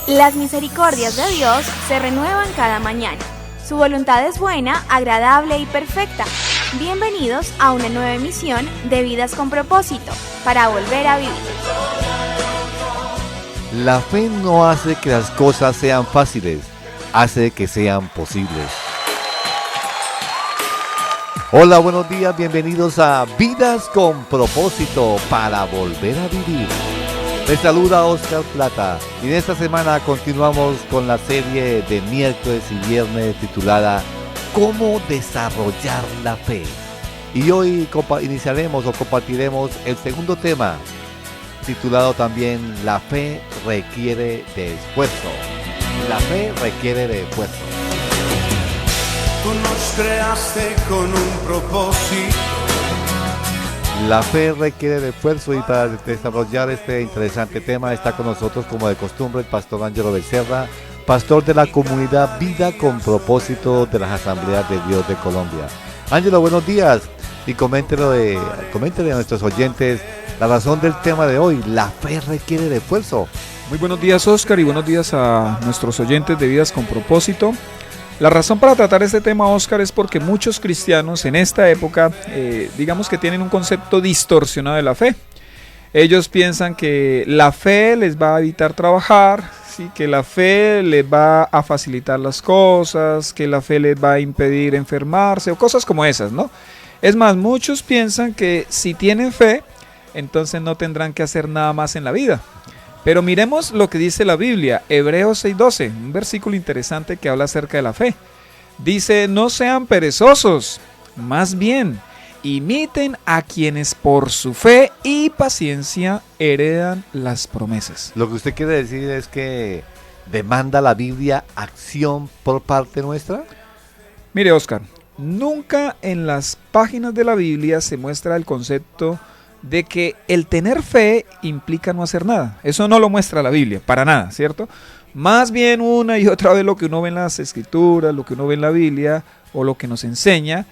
Las misericordias de Dios se renuevan cada mañana. Su voluntad es buena, agradable y perfecta. Bienvenidos a una nueva emisión de Vidas con Propósito, para volver a vivir. La fe no hace que las cosas sean fáciles, hace que sean posibles. Hola, buenos días, bienvenidos a Vidas con Propósito, para volver a vivir. Les saluda Oscar Plata y en esta semana continuamos con la serie de miércoles y viernes titulada ¿Cómo desarrollar la fe? Y hoy iniciaremos o compartiremos el segundo tema, titulado también La fe requiere de esfuerzo. La fe requiere de esfuerzo. Tú nos creaste con un propósito. La fe requiere de esfuerzo, y para desarrollar este interesante tema está con nosotros, como de costumbre, el pastor Ángelo Becerra, pastor de la comunidad Vida con Propósito de las Asambleas de Dios de Colombia. Ángelo, buenos días, y coméntele a nuestros oyentes la razón del tema de hoy. La fe requiere de esfuerzo. Muy buenos días, Oscar, y buenos días a nuestros oyentes de Vidas con Propósito. La razón para tratar este tema, Oscar, es porque muchos cristianos en esta época, digamos que tienen un concepto distorsionado de la fe. Ellos piensan que la fe les va a evitar trabajar, ¿sí? Que la fe les va a facilitar las cosas, que la fe les va a impedir enfermarse o cosas como esas, ¿no? Es más, muchos piensan que si tienen fe, entonces no tendrán que hacer nada más en la vida. Pero miremos lo que dice la Biblia, Hebreos 6:12, un versículo interesante que habla acerca de la fe. Dice, no sean perezosos, más bien, imiten a quienes por su fe y paciencia heredan las promesas. Lo que usted quiere decir es que demanda la Biblia acción por parte nuestra. Mire, Oscar, nunca en las páginas de la Biblia se muestra el concepto de que el tener fe implica no hacer nada. Eso no lo muestra la Biblia, para nada, ¿cierto? Más bien una y otra vez lo que uno ve en las Escrituras, lo que uno ve en la Biblia, o lo que nos enseña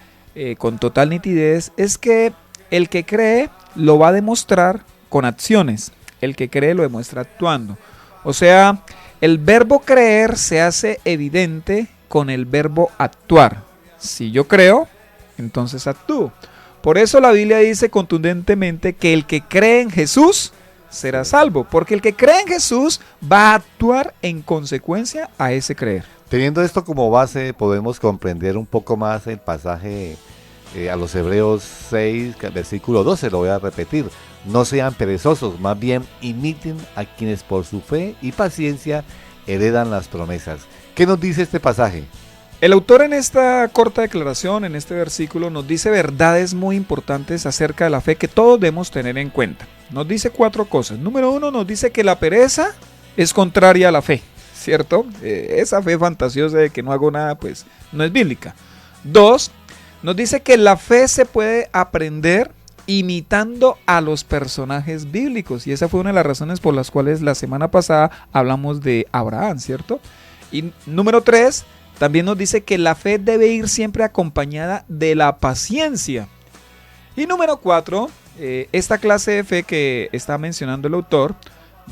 con total nitidez, es que el que cree lo va a demostrar con acciones. El que cree lo demuestra actuando. O sea, el verbo creer se hace evidente con el verbo actuar. Si yo creo, entonces actúo. Por eso la Biblia dice contundentemente que el que cree en Jesús será salvo, porque el que cree en Jesús va a actuar en consecuencia a ese creer. Teniendo esto como base, podemos comprender un poco más el pasaje a los Hebreos 6, versículo 12, lo voy a repetir. No sean perezosos, más bien imiten a quienes por su fe y paciencia heredan las promesas. ¿Qué nos dice este pasaje? El autor en esta corta declaración, en este versículo, nos dice verdades muy importantes acerca de la fe que todos debemos tener en cuenta. Nos dice 4 cosas. Número 1, nos dice que la pereza es contraria a la fe, ¿cierto? Esa fe fantasiosa de que no hago nada, pues no es bíblica. 2, nos dice que la fe se puede aprender imitando a los personajes bíblicos. Y esa fue una de las razones por las cuales la semana pasada hablamos de Abraham, ¿cierto? Y número 3, también nos dice que la fe debe ir siempre acompañada de la paciencia. Y número 4, esta clase de fe que está mencionando el autor,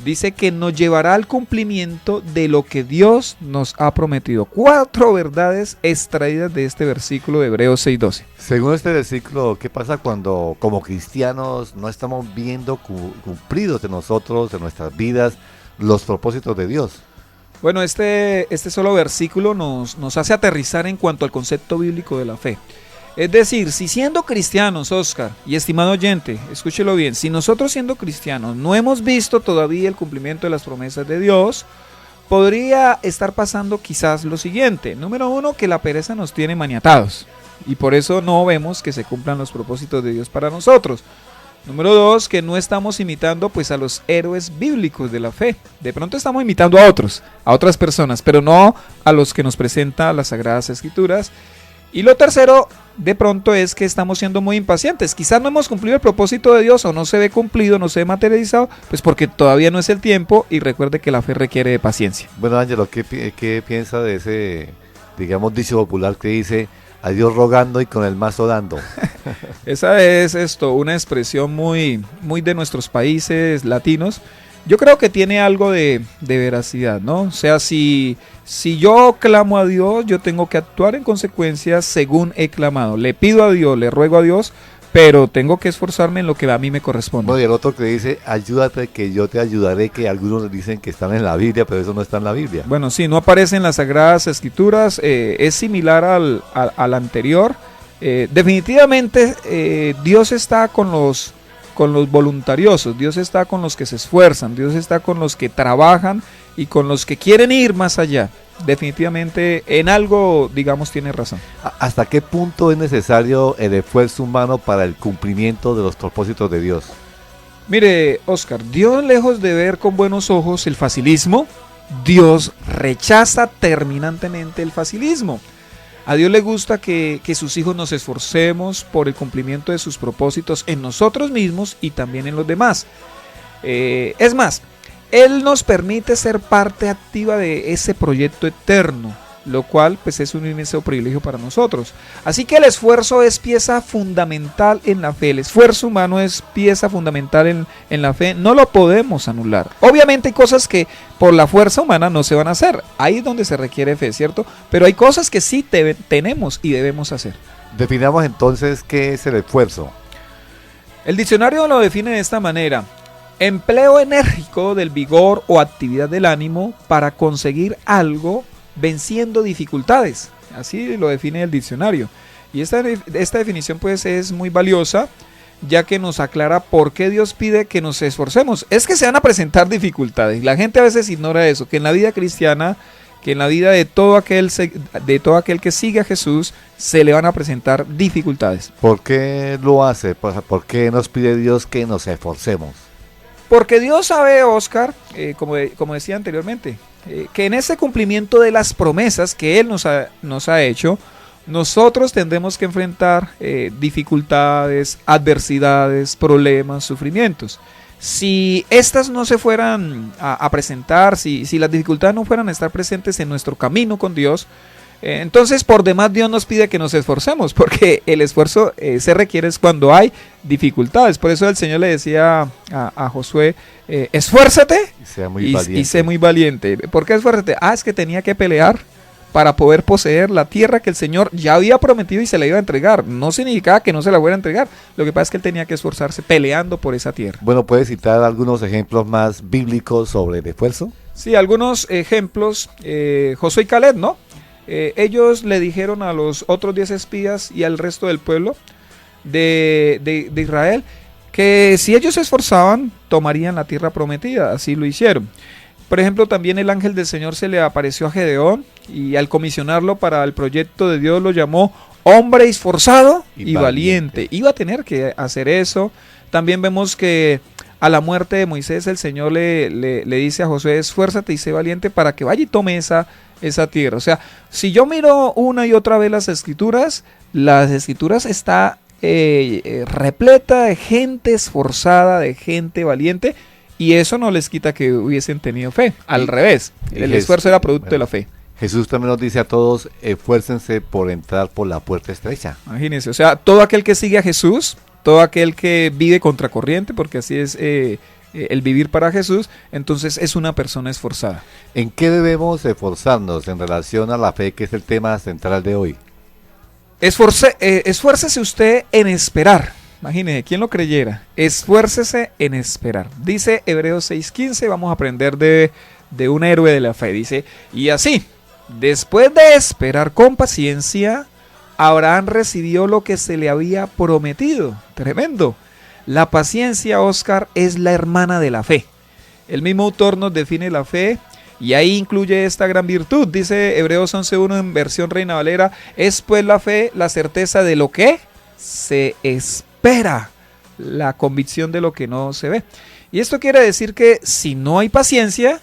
dice que nos llevará al cumplimiento de lo que Dios nos ha prometido. 4 verdades extraídas de este versículo de Hebreos 6:12. Según este versículo, ¿qué pasa cuando como cristianos no estamos viendo cumplidos de nosotros, de nuestras vidas, los propósitos de Dios? Bueno, este solo versículo nos hace aterrizar en cuanto al concepto bíblico de la fe. Es decir, si siendo cristianos, Oscar, y estimado oyente, escúchelo bien, si nosotros siendo cristianos no hemos visto todavía el cumplimiento de las promesas de Dios, podría estar pasando quizás lo siguiente. Número 1, que la pereza nos tiene maniatados, y por eso no vemos que se cumplan los propósitos de Dios para nosotros. Número 2, que no estamos imitando pues a los héroes bíblicos de la fe. De pronto estamos imitando a otras personas, pero no a los que nos presenta las Sagradas Escrituras. Y lo tercero, de pronto, es que estamos siendo muy impacientes. Quizás no hemos cumplido el propósito de Dios, o no se ve cumplido, no se ve materializado, pues porque todavía no es el tiempo, y recuerde que la fe requiere de paciencia. Bueno, Ángelo, ¿qué piensa de ese, digamos, dicho popular que dice a Dios rogando y con el mazo dando? Esa es una expresión muy de nuestros países latinos, Yo creo que tiene algo de veracidad, ¿no? O sea, si yo clamo a Dios, yo tengo que actuar en consecuencia según he clamado. Le pido a Dios, le ruego a Dios, pero tengo que esforzarme en lo que a mí me corresponde. Bueno, y el otro que dice, ayúdate que yo te ayudaré, que algunos dicen que están en la Biblia, pero eso no está en la Biblia. Bueno, sí, no aparece en las Sagradas Escrituras, es similar al anterior. Definitivamente Dios está con los voluntariosos, Dios está con los que se esfuerzan, Dios está con los que trabajan y con los que quieren ir más allá. Definitivamente en algo, digamos, tiene razón. ¿Hasta qué punto es necesario el esfuerzo humano para el cumplimiento de los propósitos de Dios? Mire, Oscar, Dios, lejos de ver con buenos ojos el facilismo, Dios rechaza terminantemente el facilismo. A Dios le gusta que sus hijos nos esforcemos por el cumplimiento de sus propósitos en nosotros mismos y también en los demás. Es más, Él nos permite ser parte activa de ese proyecto eterno, lo cual pues es un inmenso privilegio para nosotros. Así que el esfuerzo es pieza fundamental en la fe, el esfuerzo humano es pieza fundamental en la fe, no lo podemos anular. Obviamente hay cosas que por la fuerza humana no se van a hacer, ahí es donde se requiere fe, ¿cierto? Pero hay cosas que sí tenemos y debemos hacer. Definamos entonces qué es el esfuerzo. El diccionario lo define de esta manera: empleo enérgico del vigor o actividad del ánimo para conseguir algo venciendo dificultades. Así lo define el diccionario. Y esta definición pues es muy valiosa, ya que nos aclara por qué Dios pide que nos esforcemos. Es que se van a presentar dificultades. La gente a veces ignora eso, que en la vida cristiana, que en la vida de todo aquel que sigue a Jesús, se le van a presentar dificultades. ¿Por qué lo hace? ¿Por qué nos pide Dios que nos esforcemos? Porque Dios sabe, Oscar, como decía anteriormente, que en ese cumplimiento de las promesas que Él nos ha hecho, nosotros tendremos que enfrentar dificultades, adversidades, problemas, sufrimientos. Si estas no se fueran a presentar, si las dificultades no fueran a estar presentes en nuestro camino con Dios, entonces por demás Dios nos pide que nos esforcemos, porque el esfuerzo se requiere es cuando hay dificultades. Por eso el Señor le decía a Josué, esfuérzate y sé muy valiente. ¿Por qué esfuérzate? Es que tenía que pelear para poder poseer la tierra que el Señor ya había prometido y se la iba a entregar. No significaba que no se la fuera a entregar. Lo que pasa es que él tenía que esforzarse peleando por esa tierra. Bueno, ¿puedes citar algunos ejemplos más bíblicos sobre el esfuerzo? Sí, algunos ejemplos. Josué y Caleb, ¿no? Ellos le dijeron a los otros 10 espías y al resto del pueblo de Israel que si ellos se esforzaban, tomarían la tierra prometida. Así lo hicieron. Por ejemplo, también el ángel del Señor se le apareció a Gedeón y al comisionarlo para el proyecto de Dios lo llamó hombre esforzado y valiente. Iba a tener que hacer eso. También vemos que a la muerte de Moisés el Señor le dice a Josué, esfuérzate y sé valiente para que vaya y tome esa tierra. O sea, si yo miro una y otra vez las escrituras está repleta de gente esforzada, de gente valiente. Y eso no les quita que hubiesen tenido fe. Al revés, el esfuerzo era producto de la fe. Jesús también nos dice a todos, esfuércense por entrar por la puerta estrecha. Imagínense, o sea, todo aquel que sigue a Jesús, todo aquel que vive contracorriente, porque así es el vivir para Jesús, entonces es una persona esforzada. ¿En qué debemos esforzarnos en relación a la fe, que es el tema central de hoy? Esfuércese usted en esperar. Imagínese, ¿quién lo creyera? Esfuércese en esperar. Dice Hebreos 6:15, vamos a aprender de un héroe de la fe. Dice, y así, después de esperar con paciencia, Abraham recibió lo que se le había prometido. Tremendo. La paciencia, Oscar, es la hermana de la fe. El mismo autor nos define la fe y ahí incluye esta gran virtud. Dice Hebreos 11:1 en versión Reina Valera, es pues la fe la certeza de lo que se espera, la convicción de lo que no se ve. Y esto quiere decir que si no hay paciencia,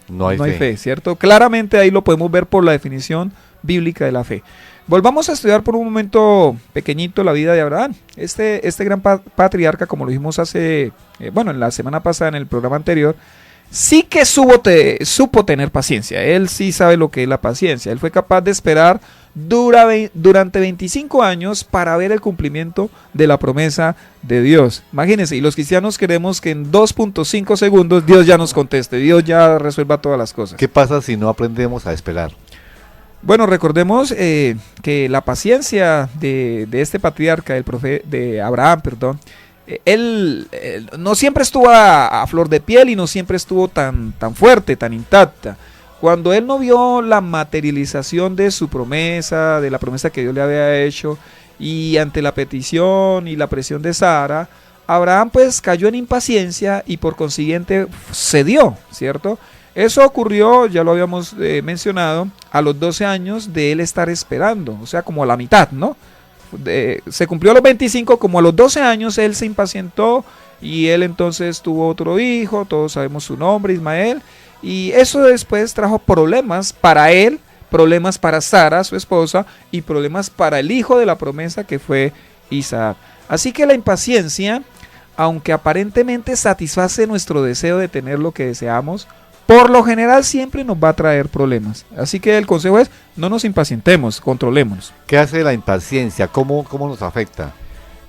no hay fe, ¿cierto? Claramente ahí lo podemos ver por la definición bíblica de la fe. Volvamos a estudiar por un momento pequeñito la vida de Abraham. Este gran patriarca, como lo dijimos en la semana pasada en el programa anterior, sí que supo tener paciencia. Él sí sabe lo que es la paciencia. Él fue capaz de esperar durante 25 años para ver el cumplimiento de la promesa de Dios. Imagínense, y los cristianos queremos que en 2.5 segundos Dios ya nos conteste, Dios ya resuelva todas las cosas. ¿Qué pasa si no aprendemos a esperar? Bueno, recordemos que la paciencia de este patriarca, de Abraham, perdón, él no siempre estuvo a flor de piel y no siempre estuvo tan fuerte, tan intacta. Cuando él no vio la materialización de su promesa, de la promesa que Dios le había hecho, y ante la petición y la presión de Sara, Abraham pues cayó en impaciencia y por consiguiente cedió, ¿cierto? Eso ocurrió, ya lo habíamos mencionado, a los 12 años de él estar esperando, o sea, como a la mitad, ¿no? Se cumplió a los 25, como a los 12 años él se impacientó y él entonces tuvo otro hijo, todos sabemos su nombre, Ismael, y eso después trajo problemas para él, problemas para Sara, su esposa, y problemas para el hijo de la promesa que fue Isaac. Así que la impaciencia, aunque aparentemente satisface nuestro deseo de tener lo que deseamos, por lo general siempre nos va a traer problemas. Así que el consejo es, no nos impacientemos, controlémonos. ¿Qué hace la impaciencia? ¿Cómo nos afecta?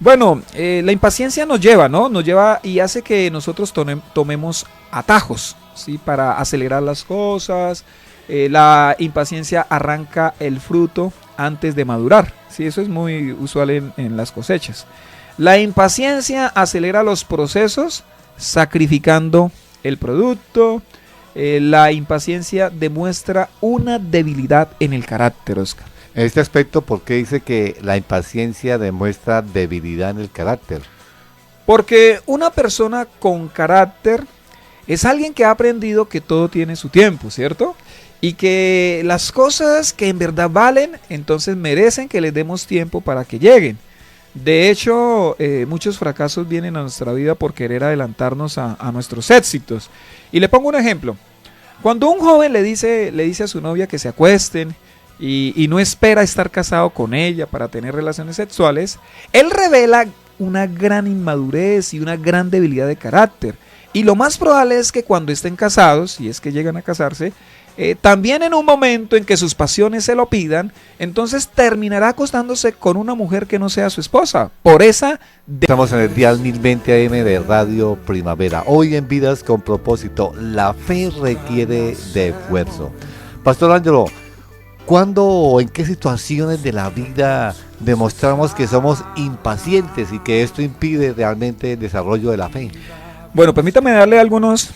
Bueno, la impaciencia nos lleva, ¿no? Nos lleva y hace que nosotros tomemos atajos, ¿sí? Para acelerar las cosas. La impaciencia arranca el fruto antes de madurar, ¿sí? Eso es muy usual en las cosechas. La impaciencia acelera los procesos, sacrificando el producto. La impaciencia demuestra una debilidad en el carácter, Oscar. En este aspecto, ¿por qué dice que la impaciencia demuestra debilidad en el carácter? Porque una persona con carácter es alguien que ha aprendido que todo tiene su tiempo, ¿cierto? Y que las cosas que en verdad valen, entonces merecen que les demos tiempo para que lleguen. De hecho, muchos fracasos vienen a nuestra vida por querer adelantarnos a nuestros éxitos. Y le pongo un ejemplo. Cuando un joven le dice a su novia que se acuesten y no espera estar casado con ella para tener relaciones sexuales, él revela una gran inmadurez y una gran debilidad de carácter. Y lo más probable es que cuando estén casados, si es que llegan a casarse, también en un momento en que sus pasiones se lo pidan, entonces terminará acostándose con una mujer que no sea su esposa. Por esa... Estamos en el dial 1020 AM de Radio Primavera. Hoy en Vidas con Propósito, la fe requiere de esfuerzo. Pastor Ángelo, ¿cuándo o en qué situaciones de la vida demostramos que somos impacientes y que esto impide realmente el desarrollo de la fe? Bueno, permítame darle algunos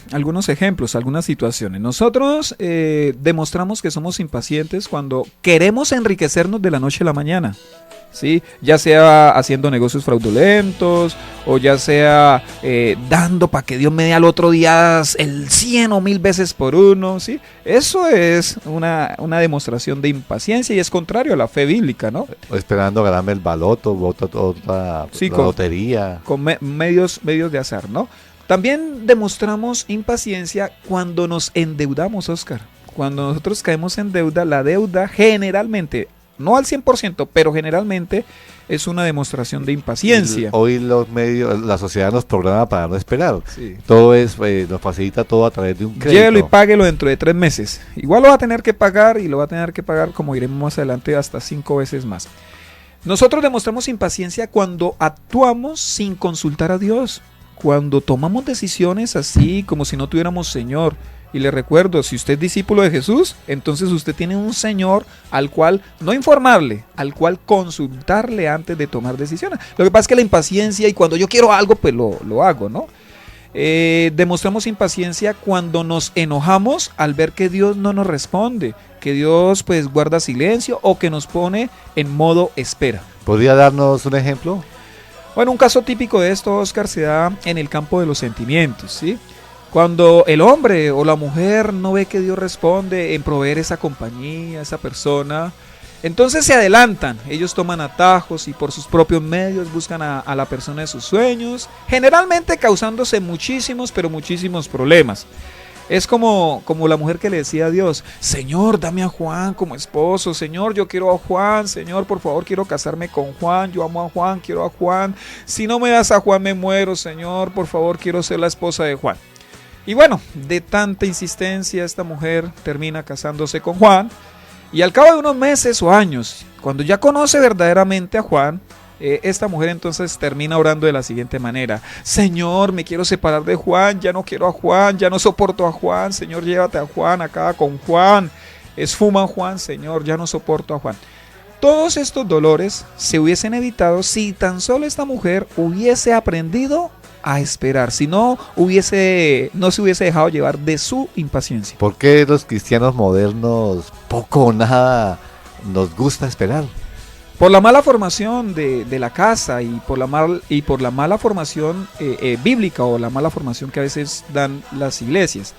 ejemplos, algunas situaciones. Nosotros demostramos que somos impacientes cuando queremos enriquecernos de la noche a la mañana, ¿sí? Ya sea haciendo negocios fraudulentos o ya sea dando para que Dios me dé al otro día el 100 o 1000 veces por uno, ¿sí? Eso es una demostración de impaciencia y es contrario a la fe bíblica, ¿no? O esperando ganarme el baloto, otra sí, la lotería. Con medios de azar, ¿no? También demostramos impaciencia cuando nos endeudamos, Oscar. Cuando nosotros caemos en deuda, la deuda generalmente, no al 100%, pero generalmente es una demostración de impaciencia. Hoy los medios, la sociedad nos programa para no esperar. Sí. Todo es, nos facilita todo a través de un crédito. Llévelo y páguelo dentro de 3 meses. Igual lo va a tener que pagar y lo va a tener que pagar, como iremos más adelante, hasta 5 veces más. Nosotros demostramos impaciencia cuando actuamos sin consultar a Dios. Cuando tomamos decisiones así como si no tuviéramos Señor. Y le recuerdo, si usted es discípulo de Jesús, entonces usted tiene un Señor al cual no informarle, al cual consultarle antes de tomar decisiones. Lo que pasa es que la impaciencia y cuando yo quiero algo, pues lo hago, ¿no? Demostramos impaciencia cuando nos enojamos al ver que Dios no nos responde, que Dios pues guarda silencio o que nos pone en modo espera. ¿Podría darnos un ejemplo? Bueno, un caso típico de esto, Oscar, se da en el campo de los sentimientos, ¿sí? Cuando el hombre o la mujer no ve que Dios responde en proveer esa compañía, esa persona, entonces se adelantan, ellos toman atajos y por sus propios medios buscan a la persona de sus sueños, generalmente causándose muchísimos problemas. Es como la mujer que le decía a Dios, Señor, dame a Juan como esposo, Señor, yo quiero a Juan, Señor, por favor, quiero casarme con Juan, yo amo a Juan, quiero a Juan, si no me das a Juan me muero, Señor, por favor, quiero ser la esposa de Juan. Y bueno, de tanta insistencia, esta mujer termina casándose con Juan. Y al cabo de unos meses o años, cuando ya conoce verdaderamente a Juan, esta mujer entonces termina orando de la siguiente manera: Señor, me quiero separar de Juan, ya no quiero a Juan, ya no soporto a Juan, Señor, llévate a Juan, acaba con Juan, esfuma a Juan, Señor, ya no soporto a Juan. Todos estos dolores se hubiesen evitado si tan solo esta mujer hubiese aprendido a esperar, si no se hubiese dejado llevar de su impaciencia. ¿Por qué los cristianos modernos poco o nada nos gusta esperar? Por la mala formación de la casa y por la mala formación bíblica, o la mala formación que a veces dan las iglesias.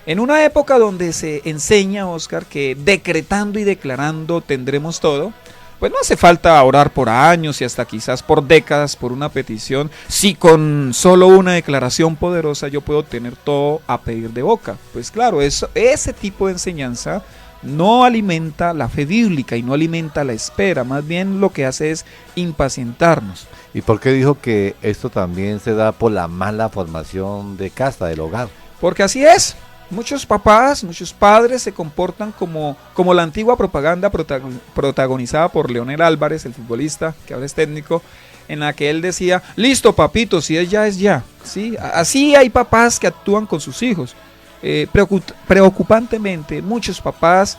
En una época donde se enseña, Oscar, que decretando y declarando tendremos todo, pues no hace falta orar por años y hasta quizás por décadas por una petición, si con solo una declaración poderosa yo puedo tener todo a pedir de boca. Pues claro, ese tipo de enseñanza no alimenta la fe bíblica y no alimenta la espera, más bien lo que hace es impacientarnos. ¿Y por qué dijo que esto también se da por la mala formación de casa, del hogar? Porque así es. Muchos papás, muchos padres se comportan como la antigua propaganda protagonizada por Leonel Álvarez, el futbolista, que ahora es técnico, en la que él decía: listo papito, si es ya, es ya. ¿Sí? Así hay papás que actúan con sus hijos. Preocupantemente, muchos papás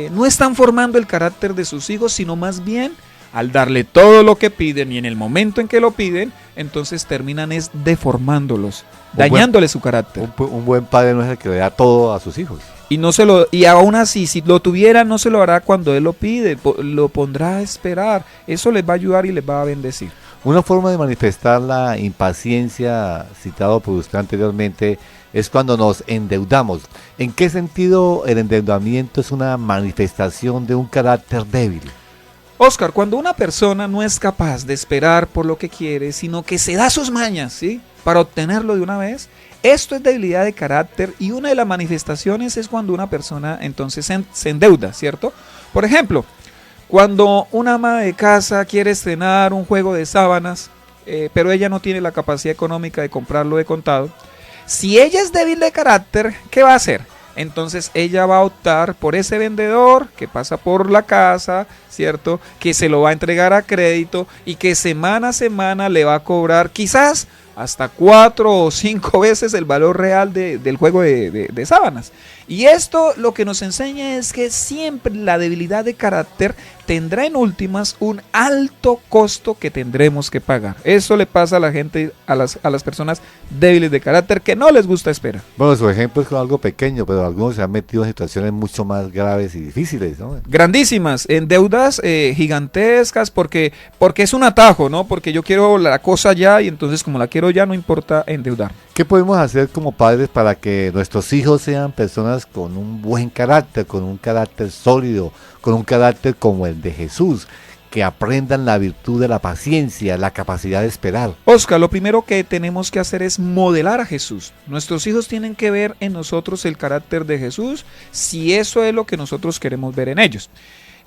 no están formando el carácter de sus hijos, sino más bien al darle todo lo que piden y en el momento en que lo piden, entonces terminan deformándolos, dañándoles su carácter. Un buen padre no es el que le da todo a sus hijos. Y aún así, si lo tuviera, no se lo hará cuando él lo pide, lo pondrá a esperar. Eso les va a ayudar y les va a bendecir. Una forma de manifestar la impaciencia, citado por usted anteriormente, es cuando nos endeudamos. ¿En qué sentido el endeudamiento es una manifestación de un carácter débil? Oscar, cuando una persona no es capaz de esperar por lo que quiere, sino que se da sus mañas, ¿sí?, para obtenerlo de una vez, esto es debilidad de carácter, y una de las manifestaciones es cuando una persona entonces se endeuda, ¿cierto? Por ejemplo, cuando una ama de casa quiere estrenar un juego de sábanas, pero ella no tiene la capacidad económica de comprarlo de contado, si ella es débil de carácter, ¿qué va a hacer? Entonces ella va a optar por ese vendedor que pasa por la casa, ¿cierto?, que se lo va a entregar a crédito y que semana a semana le va a cobrar quizás hasta 4 o 5 veces el valor real del juego de sábanas. Y esto lo que nos enseña es que siempre la debilidad de carácter tendrá en últimas un alto costo que tendremos que pagar. Eso le pasa a la gente, a las personas débiles de carácter, que no les gusta esperar. Bueno, su ejemplo es algo pequeño, pero algunos se han metido en situaciones mucho más graves y difíciles, ¿no? Grandísimas, en deudas gigantescas, porque es un atajo, ¿no? Porque yo quiero la cosa ya y entonces como la quiero ya no importa endeudar. ¿Qué podemos hacer como padres para que nuestros hijos sean personas con un buen carácter, con un carácter sólido, con un carácter como el de Jesús, que aprendan la virtud de la paciencia, la capacidad de esperar? Oscar, lo primero que tenemos que hacer es modelar a Jesús. Nuestros hijos tienen que ver en nosotros el carácter de Jesús, si eso es lo que nosotros queremos ver en ellos.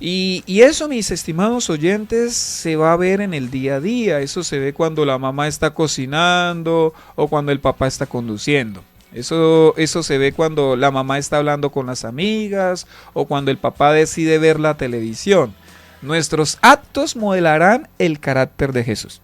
Y eso, mis estimados oyentes, se va a ver en el día a día. Eso se ve cuando la mamá está cocinando o cuando el papá está conduciendo. Eso se ve cuando la mamá está hablando con las amigas o cuando el papá decide ver la televisión. Nuestros actos modelarán el carácter de Jesús.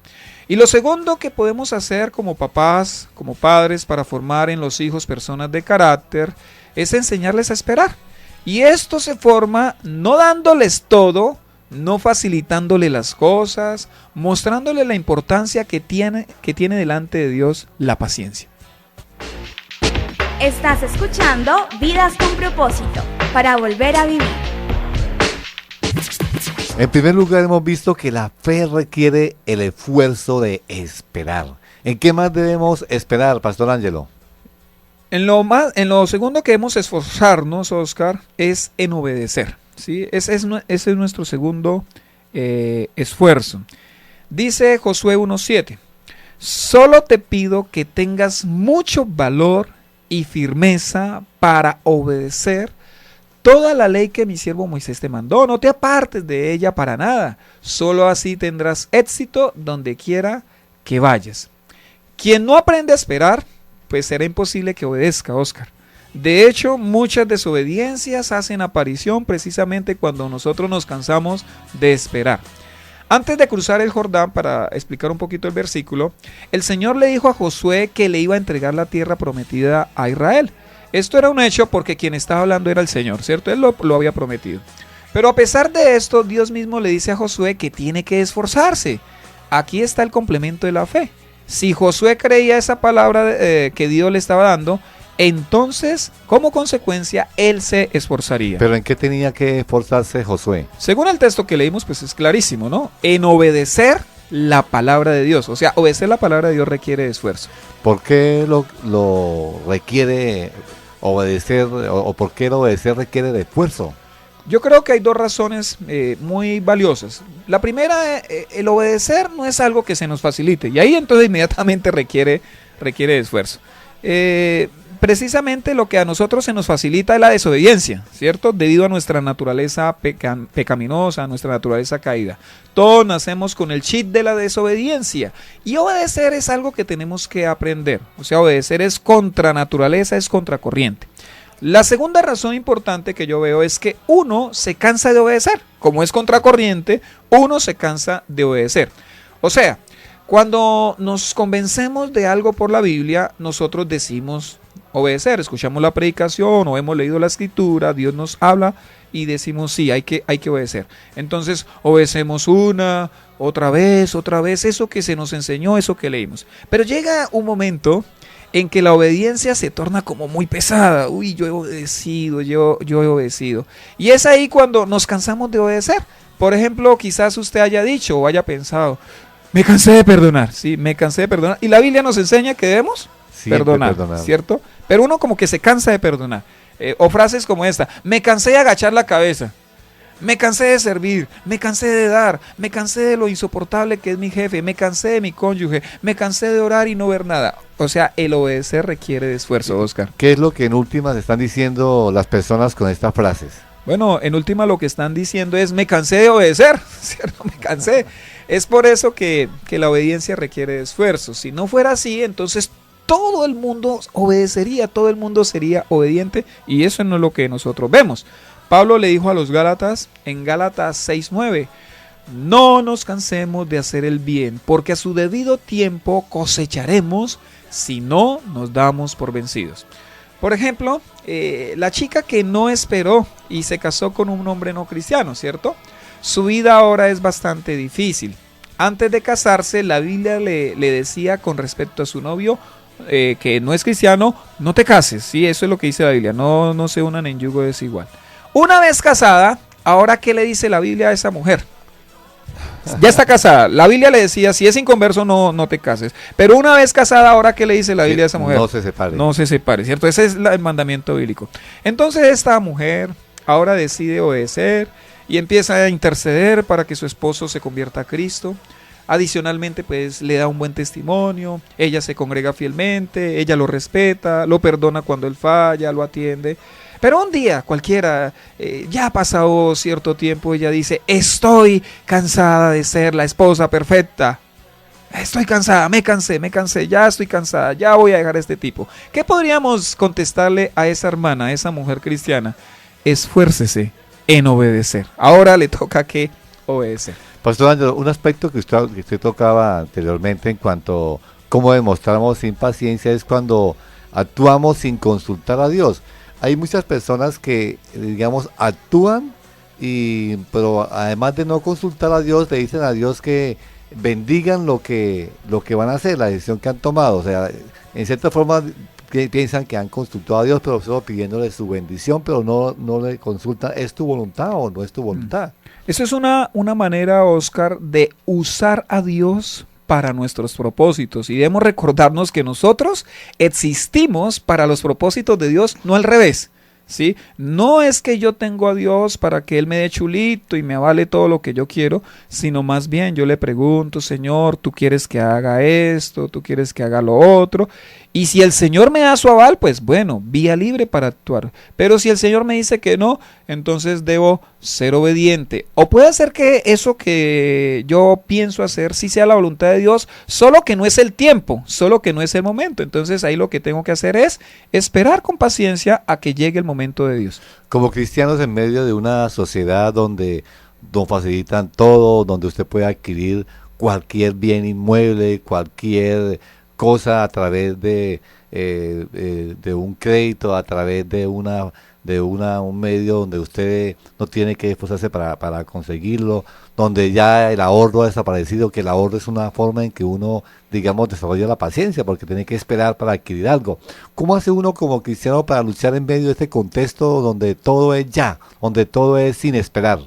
Y lo segundo que podemos hacer como papás, como padres, para formar en los hijos personas de carácter, es enseñarles a esperar. Y esto se forma no dándoles todo, no facilitándole las cosas, mostrándole la importancia que tiene delante de Dios la paciencia. Estás escuchando Vidas con Propósito, para volver a vivir. En primer lugar, hemos visto que la fe requiere el esfuerzo de esperar. ¿En qué más debemos esperar, Pastor Ángelo? En lo segundo que debemos esforzarnos, Oscar, es en obedecer, ¿sí? Ese es nuestro segundo esfuerzo. Dice Josué 1:7: solo te pido que tengas mucho valor y firmeza para obedecer toda la ley que mi siervo Moisés te mandó. No te apartes de ella para nada. Solo así tendrás éxito donde quiera que vayas. Quien no aprende a esperar, pues será imposible que obedezca, Oscar. De hecho, muchas desobediencias hacen aparición precisamente cuando nosotros nos cansamos de esperar. Antes de cruzar el Jordán, para explicar un poquito el versículo, el Señor le dijo a Josué que le iba a entregar la tierra prometida a Israel. Esto era un hecho porque quien estaba hablando era el Señor, ¿cierto? Él lo había prometido. Pero a pesar de esto, Dios mismo le dice a Josué que tiene que esforzarse. Aquí está el complemento de la fe. Si Josué creía esa palabra que Dios le estaba dando, entonces, como consecuencia, él se esforzaría. ¿Pero en qué tenía que esforzarse Josué? Según el texto que leímos, pues es clarísimo, ¿no? En obedecer la palabra de Dios. O sea, obedecer la palabra de Dios requiere esfuerzo. ¿Por qué lo requiere obedecer, o por qué el obedecer requiere de esfuerzo? Yo creo que hay dos razones muy valiosas. La primera, el obedecer no es algo que se nos facilite, y ahí entonces inmediatamente requiere esfuerzo. Precisamente lo que a nosotros se nos facilita es la desobediencia, ¿cierto? Debido a nuestra naturaleza pecaminosa, a nuestra naturaleza caída. Todos nacemos con el chip de la desobediencia, y obedecer es algo que tenemos que aprender. O sea, obedecer es contra naturaleza, es contracorriente. La segunda razón importante que yo veo es que uno se cansa de obedecer. Como es contracorriente, uno se cansa de obedecer. O sea, cuando nos convencemos de algo por la Biblia, nosotros decimos obedecer. Escuchamos la predicación o hemos leído la escritura, Dios nos habla y decimos sí, hay que obedecer. Entonces obedecemos otra vez, eso que se nos enseñó, eso que leímos. Pero llega un momento en que la obediencia se torna como muy pesada. Uy, yo he obedecido, yo he obedecido. Y es ahí cuando nos cansamos de obedecer. Por ejemplo, quizás usted haya dicho o haya pensado, me cansé de perdonar, sí, me cansé de perdonar. Y la Biblia nos enseña que debemos perdonar, ¿cierto? Pero uno como que se cansa de perdonar. O frases como esta, me cansé de agachar la cabeza. Me cansé de servir, me cansé de dar, me cansé de lo insoportable que es mi jefe, me cansé de mi cónyuge, me cansé de orar y no ver nada. O sea, el obedecer requiere de esfuerzo, Oscar. ¿Qué es lo que en últimas están diciendo las personas con estas frases? Bueno, en última lo que están diciendo es, me cansé de obedecer, ¿cierto? Me cansé. Es por eso que la obediencia requiere de esfuerzo. Si no fuera así, entonces todo el mundo obedecería, todo el mundo sería obediente, y eso no es lo que nosotros vemos. Pablo le dijo a los Gálatas en Gálatas 6:9, no nos cansemos de hacer el bien, porque a su debido tiempo cosecharemos si no nos damos por vencidos. Por ejemplo, la chica que no esperó y se casó con un hombre no cristiano, ¿cierto? Su vida ahora es bastante difícil. Antes de casarse, la Biblia le decía con respecto a su novio, que no es cristiano, no te cases, sí, eso es lo que dice la Biblia, no se unan en yugo desigual. Una vez casada, ahora ¿qué le dice la Biblia a esa mujer? Ya está casada, la Biblia le decía, si es inconverso no te cases, pero una vez casada, ahora ¿qué le dice la Biblia a esa mujer? No se separe. No se separe, ¿cierto? Ese es el mandamiento bíblico. Entonces esta mujer ahora decide obedecer y empieza a interceder para que su esposo se convierta a Cristo. Adicionalmente, pues le da un buen testimonio, ella se congrega fielmente, ella lo respeta, lo perdona cuando él falla, lo atiende. Pero un día cualquiera, ya ha pasado cierto tiempo, ella dice, estoy cansada de ser la esposa perfecta. Estoy cansada, me cansé, ya estoy cansada, ya voy a dejar a este tipo. ¿Qué podríamos contestarle a esa hermana, a esa mujer cristiana? Esfuércese en obedecer. Ahora le toca que obedecer. Pastor Ángel, un aspecto que usted tocaba anteriormente en cuanto a cómo demostramos impaciencia es cuando actuamos sin consultar a Dios. Hay muchas personas que, digamos, actúan, pero además de no consultar a Dios, le dicen a Dios que bendigan lo que van a hacer, la decisión que han tomado. O sea, en cierta forma piensan que han consultado a Dios, pero solo pidiéndole su bendición, pero no le consultan, ¿es tu voluntad o no es tu voluntad? Eso es una manera, Oscar, de usar a Dios para nuestros propósitos, y debemos recordarnos que nosotros existimos para los propósitos de Dios, no al revés. ¿sí? No es que yo tengo a Dios para que Él me dé chulito y me avale todo lo que yo quiero, sino más bien yo le pregunto, Señor, ¿tú quieres que haga esto? ¿Tú quieres que haga lo otro? Y si el Señor me da su aval, pues bueno, vía libre para actuar. Pero si el Señor me dice que no, entonces debo ser obediente. O puede ser que eso que yo pienso hacer sí sea la voluntad de Dios, solo que no es el tiempo, solo que no es el momento. Entonces ahí lo que tengo que hacer es esperar con paciencia a que llegue el momento de Dios. Como cristianos en medio de una sociedad donde nos facilitan todo, donde usted puede adquirir cualquier bien inmueble, cualquier cosa a través de un crédito, a través de un medio donde usted no tiene que esforzarse para conseguirlo, donde ya el ahorro ha desaparecido, que el ahorro es una forma en que uno, digamos, desarrolla la paciencia, porque tiene que esperar para adquirir algo. ¿Cómo hace uno como cristiano para luchar en medio de este contexto donde todo es ya, donde todo es sin esperar?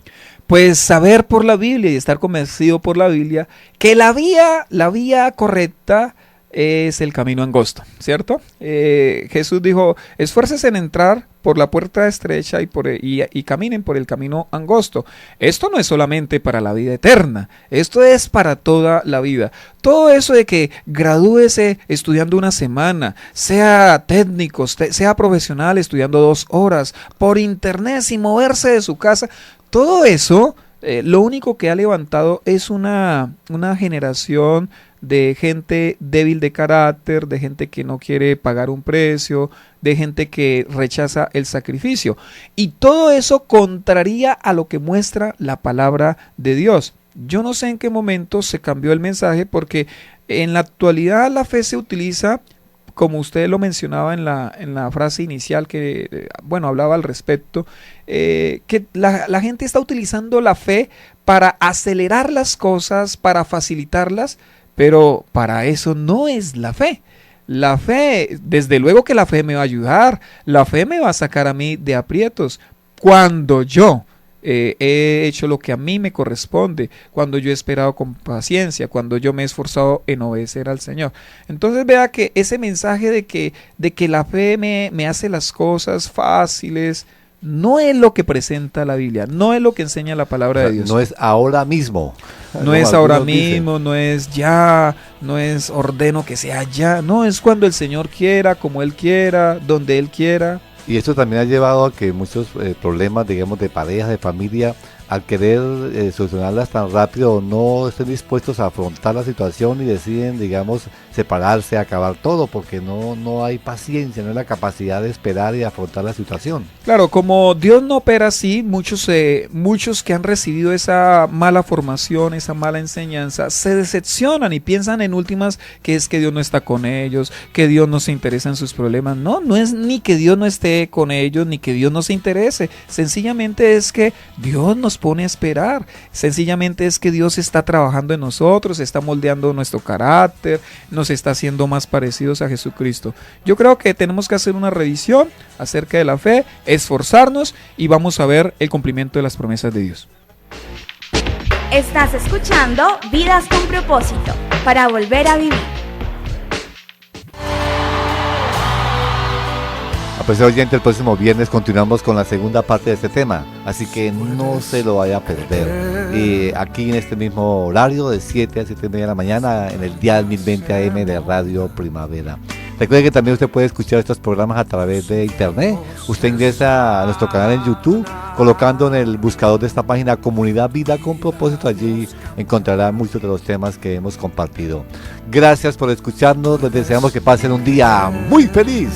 Pues saber por la Biblia y estar convencido por la Biblia que la vía correcta es el camino angosto, ¿cierto? Jesús dijo, esfuércense en entrar por la puerta estrecha y caminen por el camino angosto. Esto no es solamente para la vida eterna, esto es para toda la vida. Todo eso de que gradúese estudiando una semana, sea técnico, sea profesional estudiando 2 horas, por internet sin moverse de su casa, todo eso lo único que ha levantado es una generación de gente débil de carácter, de gente que no quiere pagar un precio, de gente que rechaza el sacrificio. Y todo eso contraría a lo que muestra la palabra de Dios. Yo no sé en qué momento se cambió el mensaje, porque en la actualidad la fe se utiliza, como usted lo mencionaba en la frase inicial que, hablaba al respecto, que la gente está utilizando la fe para acelerar las cosas, para facilitarlas, pero para eso no es la fe. La fe, desde luego que la fe me va a ayudar, la fe me va a sacar a mí de aprietos cuando yo he hecho lo que a mí me corresponde, cuando yo he esperado con paciencia, cuando yo me he esforzado en obedecer al Señor. Entonces vea que ese mensaje de que la fe me hace las cosas fáciles, no es lo que presenta la Biblia, no es lo que enseña la palabra de Dios. No es ahora mismo. No es ahora mismo, no es ya, no es ordeno que sea ya, no, es cuando el Señor quiera, como Él quiera, donde Él quiera. Y esto también ha llevado a que muchos problemas, digamos, de pareja, de familia, al querer solucionarlas tan rápido, no estén dispuestos a afrontar la situación y deciden, digamos, separarse, acabar todo, porque no hay paciencia, no hay la capacidad de esperar y afrontar la situación. Claro, como Dios no opera así, muchos que han recibido esa mala formación, esa mala enseñanza, se decepcionan y piensan en últimas que es que Dios no está con ellos, que Dios no se interesa en sus problemas. No es ni que Dios no esté con ellos, ni que Dios no se interese. Sencillamente es que Dios nos pone a esperar. Sencillamente es que Dios está trabajando en nosotros, está moldeando nuestro carácter, nos está haciendo más parecidos a Jesucristo. Yo creo que tenemos que hacer una revisión acerca de la fe, esforzarnos y vamos a ver el cumplimiento de las promesas de Dios. Estás escuchando Vidas con Propósito, para volver a vivir. Pues oyente, el próximo viernes continuamos con la segunda parte de este tema, así que no se lo vaya a perder. Y aquí en este mismo horario, de 7 a 7:30 de la mañana, en el dial 1020 AM de Radio Primavera. Recuerde que también usted puede escuchar estos programas a través de internet. Usted ingresa a nuestro canal en YouTube, colocando en el buscador de esta página Comunidad Vida con Propósito. Allí encontrará muchos de los temas que hemos compartido. Gracias por escucharnos, les deseamos que pasen un día muy feliz.